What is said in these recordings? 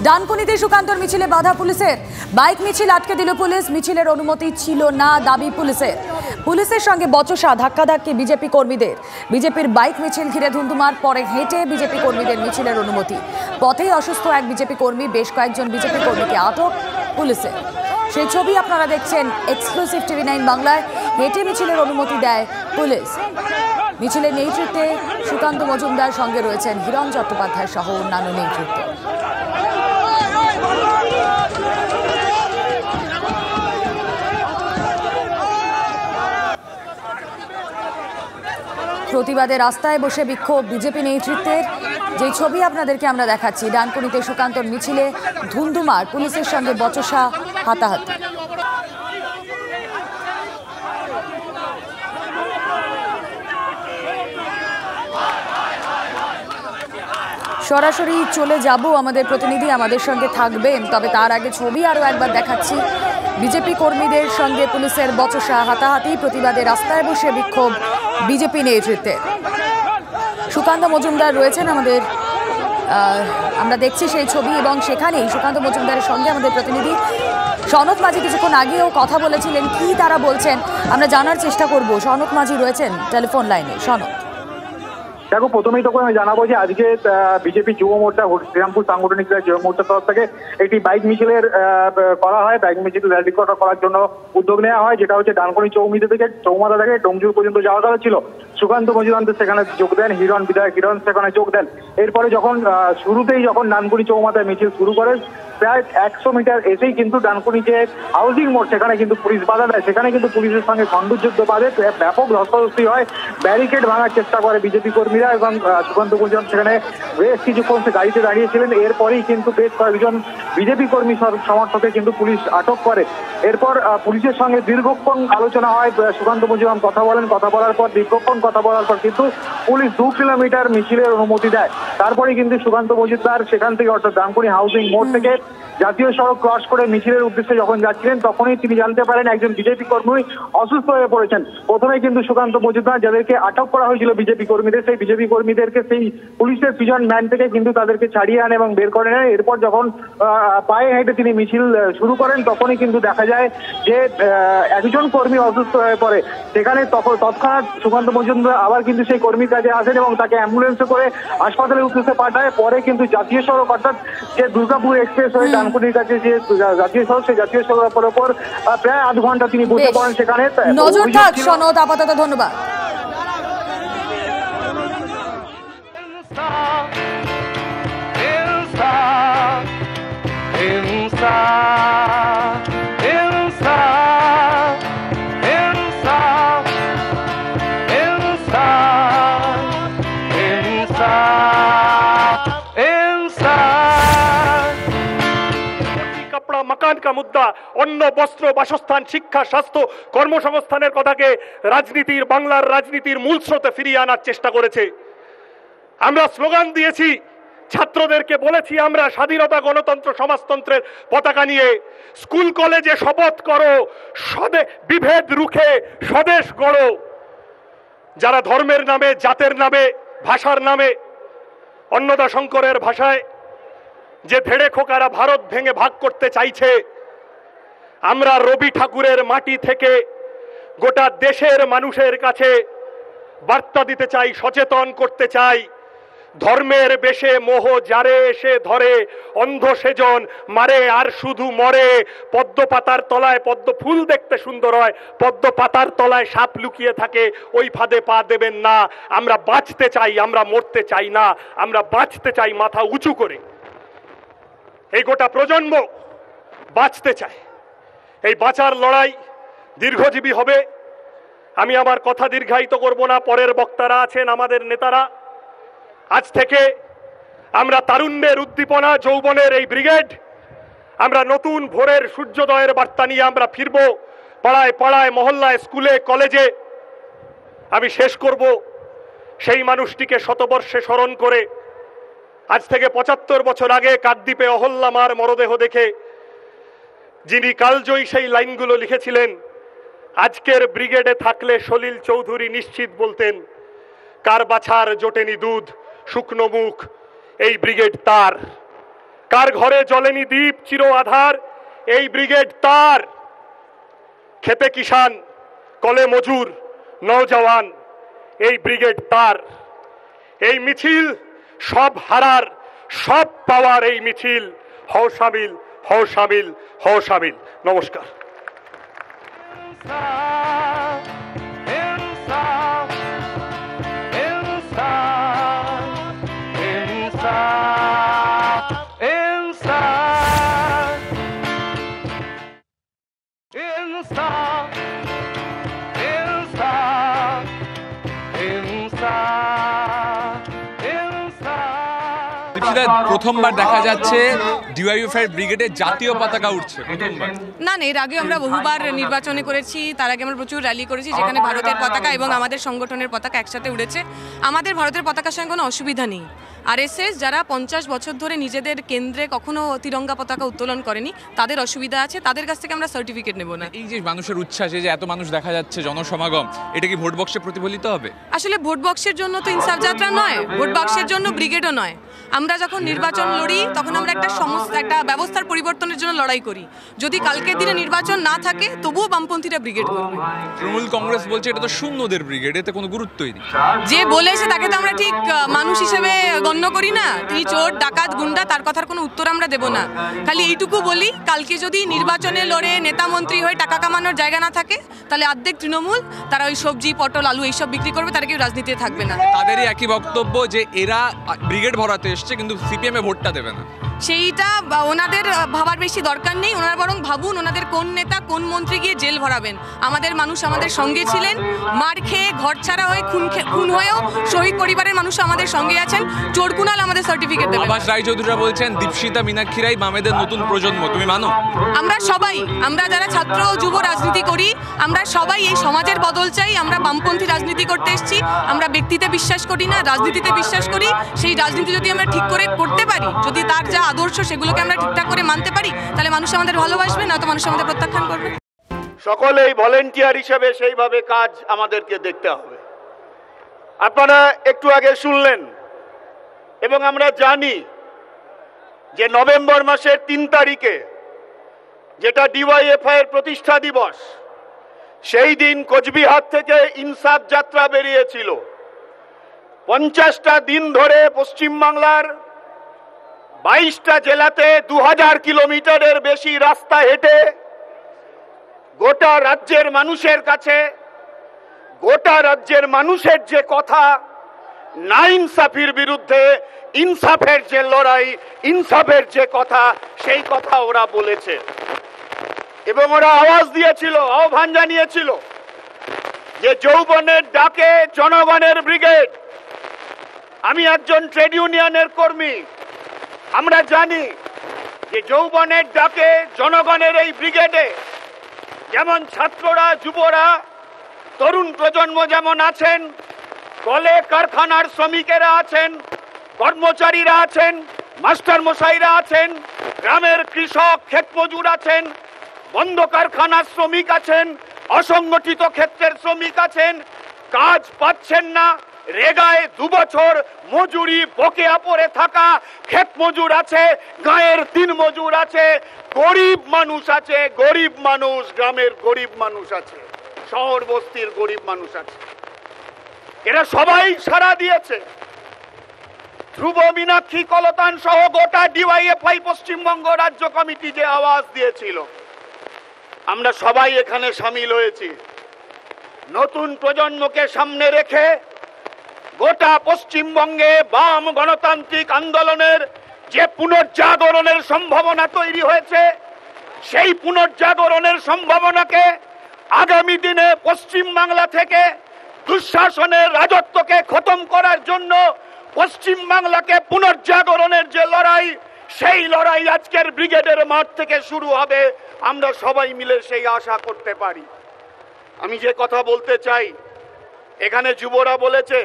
ডানকুনিতে সুকান্তর মিছিলে বাধা পুলিশের। বাইক মিছিল আটকে দিল পুলিশ। মিছিলের অনুমতি ছিল না দাবি পুলিশের। পুলিশের সঙ্গে বচসা, ধাক্কাধাক্কি বিজেপি কর্মীদের। বিজেপির বাইক মিছিল ঘিরে ধুন্ধুমার, পরে হেঁটে বিজেপি কর্মীদের মিছিলের অনুমতি। পথেই অসুস্থ এক বিজেপি কর্মী, বেশ কয়েকজন বিজেপি কর্মীকে আটক পুলিশের। সেই ছবি আপনারা দেখছেন এক্সক্লুসিভ টিভি9 বাংলায়। হেঁটে মিছিলের অনুমতি দেয় পুলিশ। মিছিলের নেতৃত্বে সুকান্ত মজুমদার, সঙ্গে রয়েছেন হিরণ চট্টোপাধ্যায় সহ অন্যান্য নেতৃত্ব। প্রতিবাদে রাস্তায় বসে বিক্ষোভ বিজেপি নেতৃত্বের। যে ছবি আপনাদেরকে আমরা দেখাচ্ছি, ডানকুনিতে সুকান্তর মিছিলে ধুন্ধুমার, পুলিশের সঙ্গে বচসা, হাতাহাতি। সরাসরি চলে যাব, আমাদের প্রতিনিধি আমাদের সঙ্গে থাকবেন। তবে তার আগে ছবি আরও একবার দেখাচ্ছি। বিজেপি কর্মীদের সঙ্গে পুলিশের বচসা, হাতাহাতি, প্রতিবাদে রাস্তায় বসে বিক্ষোভ বিজেপি নেতৃত্বে। সুকান্ত মজুমদার রয়েছেন আমাদের, আমরা দেখছি সেই ছবি, এবং সেখানেই সুকান্ত মজুমদারের সঙ্গে আমাদের প্রতিনিধি সনৎ মাঝি কিছুক্ষণ আগেও কথা বলেছিলেন। কি তারা বলছেন আমরা জানার চেষ্টা করব। সনৎ মাঝি রয়েছেন টেলিফোন লাইনে। সনৎ, দেখো, প্রথমেই তোকে আমি জানাবো যে আজকে বিজেপি যুব মোর্চা, শ্রীরামপুর সাংগঠনিক যুব মোর্চার তরফ থেকে একটি বাইক মিছিলের করা হয়। বাইক মিছিল র্যালি করার জন্য উদ্যোগ নেওয়া হয়, যেটা হচ্ছে ডানকুনি চৌমাথা থেকে ডোমজুর পর্যন্ত যাওয়া কথা ছিল। সুকান্ত মজুমদার সেখানে যোগ দেন, বিধায়ক হিরণ সেখানে যোগ দেন। এরপরে যখন ডানকুনি চৌমাথায় মিছিল শুরু করে, প্রায় 100 মিটার এসেই কিন্তু ডানকুনি যে হাউজিং মোড়, সেখানে কিন্তু পুলিশ বাধা দেয়। সেখানে কিন্তু পুলিশের সঙ্গে খণ্ডযুদ্ধ বাঁধে, ব্যাপক ধস্তাধস্তি হয়, ব্যারিকেড ভাঙার চেষ্টা করে বিজেপি কর্মীরা, এবং সুকান্ত মজুমদার সেখানে বেশ কিছুক্ষণ সে গাড়িতে দাঁড়িয়েছিলেন। এরপরেই কিন্তু বেশ কয়েকজন বিজেপি কর্মী সমর্থকে কিন্তু পুলিশ আটক করে। এরপর পুলিশের সঙ্গে দীর্ঘক্ষণ আলোচনা হয়। সুকান্ত মজুমদার কথা বলার পর দীর্ঘক্ষণ কথা বলার পর কিন্তু পুলিশ 2 কিলোমিটার মিছিলের অনুমতি দেয়। তারপরে কিন্তু সুকান্ত মজুমদার সেখান থেকে, অর্থাৎ ডানকুনি হাউজিং মোড় থেকে জাতীয় সড়ক ক্রস করে মিছিলের উদ্দেশ্যে যখন যাচ্ছিলেন, তখনই তিনি জানতে পারেন একজন বিজেপি কর্মী অসুস্থ হয়ে পড়েছেন। প্রথমে কিন্তু সুকান্ত মজুমদার যাদেরকে আটক করা হয়েছিল বিজেপি কর্মীদের, সেই বিজেপি কর্মীদেরকে সেই পুলিশের পিজন ম্যান থেকে কিন্তু তাদেরকে ছাড়িয়ে আনে এবং বের করে নেয়। এরপর যখন পায়ে হেঁটে তিনি মিছিল শুরু করেন, তখনই কিন্তু দেখা যায় যে একজন কর্মী অসুস্থ হয়ে পড়ে। সেখানে তৎক্ষণাৎ সুকান্ত মজুমদার আবার কিন্তু সেই কর্মীর কাছে আসেন এবং তাকে অ্যাম্বুলেন্সে করে হাসপাতালের উদ্দেশ্যে পাঠায়। পরে কিন্তু জাতীয় সড়ক, অর্থাৎ যে দুর্গাপুর এক্সপ্রেস হয়ে ডানকুনির কাছে যে জাতীয় সড়ক, সেই জাতীয় সড়কের ওপর প্রায় 8 ঘন্টা তিনি বসে পড়েন। সেখানে নজর থাক সনৎ, আপাতত ধন্যবাদ। मकान का मुद्दा, अन्न, वस्त्र, बासस्थान, शिक्षा, स्वास्थ्य, কর্মসংস্থানের কথাকে রাজনীতির, বাংলার রাজনীতির মূল স্রোতে ফিরিয়ে আনার চেষ্টা করেছে। আমরা স্লোগান দিয়েছি, ছাত্রদেরকে বলেছি আমরা স্বাধীনতা, গণতন্ত্র, সমাজতন্ত্রের পতাকা নিয়ে স্কুল কলেজে শপথ করো, বিভেদ রুখে স্বদেশ গড়ো। যারা ধর্মের নামে, জাতের নামে, ভাষার নামে, অন্নদা শঙ্করের ভাষায় যে ধেড়ে খোকারা ভারত ভেঙে ভাগ করতে চাইছে, আমরা রবি ঠাকুরের মাটি থেকে গোটা দেশের মানুষের কাছে বার্তা দিতে চাই, সচেতন করতে চাই। ধর্মের বেশে মোহ যারে এসে ধরে, অন্ধ সেজন মারে আর শুধু মরে। পদ্ম পাতার তলায় পদ্ম ফুল দেখতে সুন্দর হয়, পদ্ম পাতার তলায় সাপ লুকিয়ে থাকে, ওই ফাঁদে পা দেবেন না। আমরা বাঁচতে চাই, আমরা মরতে চাই না। আমরা বাঁচতে চাই মাথা উঁচু করে। এই গোটা প্রজন্ম বাঁচতে চায়। এই বাঁচার লড়াই দীর্ঘজীবী হবে। আমি আমার কথা দীর্ঘায়িত করব না, পরের বক্তারা আছেন আমাদের নেতারা। আজ থেকে আমরা তারুণ্যের উদ্দীপনা, যৌবনের এই ব্রিগেড, আমরা নতুন ভোরের সূর্যোদয়ের বার্তা নিয়ে আমরা ফিরব পাড়ায় পাড়ায়, মহল্লায়, স্কুলে, কলেজে। আমি শেষ করব সেই মানুষটিকে শতবর্ষে স্মরণ করে। আজ থেকে 75 বছর আগে কাকদ্বীপে অহল্যা মার মরদেহ দেখে যিনি কালজয়ী সেই লাইনগুলো লিখেছিলেন, আজকের ব্রিগেডে থাকলে সলিল চৌধুরী নিশ্চিত বলতেন, কার বাছার জোটেনি দুধ, শুকনো মুখ, এই ব্রিগেড তার। কার ঘরে জ্বলেনি দ্বীপ চির আধার, এই ব্রিগেড তার। খেতে কিষান, কলে মজুর, নওজওয়ান, এই ব্রিগেড তার। এই মিছিল সব হারার, সব পাওয়ার এই মিছিল। হও শামিল, হও শামিল, হও শামিল। নমস্কার। প্রথমবার দেখা যাচ্ছে ডিওয়াইএফআই ব্রিগেডের জাতীয় পতাকা উঠছে প্রথমবার। না এর আগে আমরা বহুবার নির্বাচনে করেছি, তার আগে আমরা প্রচুর র্যালি করেছি যেখানে ভারতের পতাকা এবং আমাদের সংগঠনের পতাকা একসাথে উড়েছে। আমাদের ভারতের পতাকার সঙ্গে কোনো অসুবিধা নেই। আরএসএস যারা 50 বছর ধরে নিজেদের কেন্দ্রে কখনো তিরঙ্গা পতাকা উত্তোলন করেনি তাদের অসুবিধা আছে, তাদের কাছ থেকে আমরা সার্টিফিকেট নেব না। এই যে মানুষের উচ্ছ্বাস, এই যে এত মানুষ দেখা যাচ্ছে জনসমাগম, এটা কি ভোট বক্সে প্রতিফলিত হবে? আসলে ভোট বক্সের জন্য তো ইনসাফ যাত্রা নয়, ভোট বক্সের জন্য ব্রিগেডও নয়। আমরা যখন নির্বাচন লড়ি তখন আমরা একটা ব্যবস্থার পরিবর্তনের জন্য লড়াই করি। যদি কালকের দিনে নির্বাচন না থাকে তবুও বামপন্থীরা ব্রিগেড করবে। তৃণমূল কংগ্রেস বলছে এটা তো শূন্যদের ব্রিগেড, এতে কোনো গুরুত্বই নেই। যে বলেছে তাকে তো আমরা ঠিক মানুষ হিসেবে গণ্য করি না। তিনি চোর, ডাকাত, গুন্ডা, তার কথার কোনো উত্তর আমরা দেব না। খালি এইটুকু বলি, কালকে যদি নির্বাচনে লড়ে নেতা মন্ত্রী হয়ে টাকা কামানোর জায়গা না থাকে তাহলে অর্ধেক তৃণমূল তারা ওই সবজি, পটল, আলু এইসব বিক্রি করবে, তারা কেউ রাজনীতিতে থাকবে না। তাদেরই একই বক্তব্য যে এরা ব্রিগেড ভরাতে এসছে কিন্তু সিপিএম এ ভোটটা দেবে না। সেইটা ওনাদের ভাবার বেশি দরকার নেই। ওনারা বরং ভাবুন ওনাদের কোন নেতা কোন মন্ত্রী গিয়ে জেল ভরাবেন। আমাদের মানুষ আমাদের সঙ্গে ছিলেন, মার খেয়ে ঘর ছাড়া হয়ে খুন হয়েও শহীদ পরিবারের মানুষ আমাদের সঙ্গে আছেন। চোর কুনাল আমাদের সার্টিফিকেট দেবে। আবাস রায়চৌধুরীরা বলছেন দীপশিতা মীনাক্ষীরাই বামেদের নতুন প্রজন্ম, তুমি মানো? আমরা যারা ছাত্র ও যুব রাজনীতি করি, আমরা সবাই এই সমাজের বদল চাই। আমরা বামপন্থী রাজনীতি করতে এসেছি। আমরা ব্যক্তিতে বিশ্বাস করি না, রাজনীতিতে বিশ্বাস করি। সেই রাজনীতি যদি আমরা ঠিক করে করতে পারি, যদি তার যা আদর্শ সেগুলোকে আমরা ঠিকঠাক করে মানতে পারি, তাহলে মানুষ আমাদের ভালোবাসবে, নয়তো মানুষ আমাদের প্রত্যাখ্যান করবে। সকলেই ভলেন্টিয়ার হিসেবে সেইভাবে কাজ আমাদেরকে দেখতে হবে। আপনারা একটু আগে শুনলেন এবং আমরা জানি যে নভেম্বর মাসের 3 তারিখে যেটা ডিওয়াইএফআই এর প্রতিষ্ঠা দিবস, সেই দিন কোচবিহার থেকে ইনসাফ যাত্রা বেরিয়েছিল। 50টা দিন ধরে পশ্চিমবাংলার 22টা জেলাতে 2000 কিলোমিটারের বেশি রাস্তা হেঁটে গোটা রাজ্যের মানুষের কাছে, গোটা রাজ্যের মানুষের যে কথা, না ইনসাফির বিরুদ্ধে ইনসাফের যে লড়াই, ইনসাফের যে কথা, সেই কথা ওরা বলেছে এবং ওরা আওয়াজ দিয়েছিল, আহ্বান জানিয়েছিল যে যৌবনের ডাকে জনগণের ব্রিগেড। আমি একজন ট্রেড ইউনিয়নের কর্মী। আমরা জানি যে যৌবনের ডাকে জনগণের এই ব্রিগেডে যেমন ছাত্ররা, যুবরা, তরুণ প্রজন্ম যেমন আছেন, কলে কারখানার শ্রমিকেরা আছেন, কর্মচারীরা আছেন, মাস্টার মশাইরা আছেন, গ্রামের কৃষক, ক্ষেত মজুর আছেন, বন্ধ কারখানার শ্রমিক আছেন, অসংগঠিত ক্ষেত্রের শ্রমিক আছেন, কাজ পাচ্ছেন না, রেগায় 2 বছর মজুরি বকেয়া পড়ে থাকা ক্ষেত মজুর আছে, গায়ের দিন মজুর আছে, গরিব মানুষ আছে, গরিব মানুষ, গ্রামের গরিব মানুষ আছে, শহর বস্তির গরিব মানুষ আছে। এরা সবাই সাড়া দিয়েছে। ধ্রুব, মীনাক্ষী, কলতান সহ গোটা ডিওয়াইএফআই পশ্চিমবঙ্গ রাজ্য কমিটি যে আওয়াজ দিয়েছিল, আমরা সবাই এখানে সামিল হয়েছি। নতুন প্রজন্মকে সামনে রেখে গোটা পশ্চিমবঙ্গে বাম গণতান্ত্রিক আন্দোলনের যে পুনর্জাগরণের সম্ভাবনা তৈরি হয়েছে, সেই পুনর্জাগরণের সম্ভাবনাকে আগামী দিনে পশ্চিমবাংলা থেকে দুঃশাসনের রাজত্বকে খতম করার জন্য পশ্চিমবাংলাকে পুনর্জাগরণের যে লড়াই, সেই লড়াই আজকের ব্রিগেডের মাঠ থেকে শুরু হবে। আমরা সবাই মিলে সেই আশা করতে পারি। আমি যে কথা বলতে চাই, এখানে যুবরা বলেছে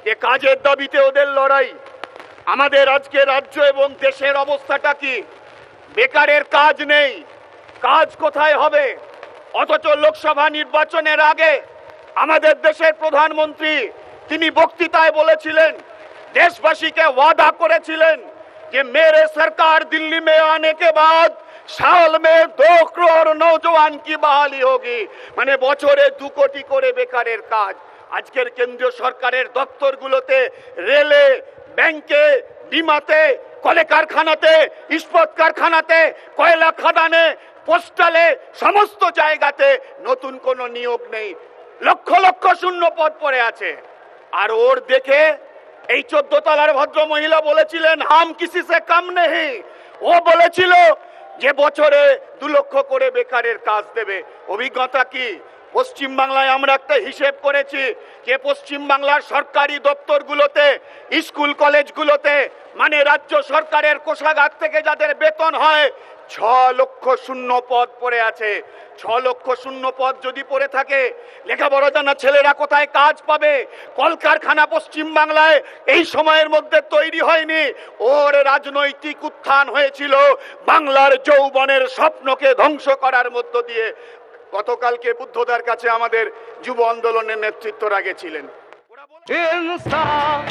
যে কাজের দাবিতে ওদের লড়াই। আমাদের আজকে রাজ্য এবং দেশের অবস্থাটা কি? বেকারের কাজ নেই, কাজ কোথায় হবে? অথচ লোকসভা নির্বাচনের আগে আমাদের দেশের প্রধানমন্ত্রী তিনি বক্তৃতায় বলেছিলেন, দেশবাসীকে ওয়াদা করেছিলেন कि मेरे सरकार दिल्ली में आने के बाद साल में 2 करोड़ नौजवान की बहाली होगी, মানে বছরে 2 কোটি করে বেকারের কাজ। আজকের কেন্দ্রীয় সরকারের দপ্তরগুলোতে, রেলে, ব্যাংকে, বিমাতে, কলে কারখানাতে, ইস্পাত কারখানাতে, কয়লা খাদানে, পোস্টালে, সমস্ত জায়গাতে নতুন কোনো নিয়োগ নেই। লক্ষ লক্ষ শূন্য পদ পড়ে আছে। আর ওর দেখে এই 14 তলার ভদ্র মহিলা বলেছিলেন হাম কিসি সে কম নেই। ও বলেছিল যে বছরে 2 লক্ষ করে বেকারের কাজ দেবে। অভিজ্ঞতা কি? পশ্চিম বাংলায় আমরা একটা হিসেব করেছি যে পশ্চিম বাংলার সরকারি দপ্তরগুলোতে, স্কুল কলেজগুলোতে, মানে রাজ্য সরকারের কোষাগার থেকে যাদের বেতন হয় 6 লক্ষ শূন্য পদ পড়ে আছে। 6 লক্ষ শূন্য পদ যদি পড়ে থাকে, লেখাপড়া জানা ছেলেরা কোথায় কাজ পাবে? কলকারখানা পশ্চিম বাংলায় এই সময়ের মধ্যে তৈরি হয়নি। ওর রাজনৈতিক উত্থান হয়েছিল বাংলার যৌবনের স্বপ্নকে ধ্বংস করার মধ্য দিয়ে। গতকালকে বুদ্ধদার কাছে আমাদের যুব আন্দোলনের নেতৃত্ব রাখেছিলেন। ইনসাফ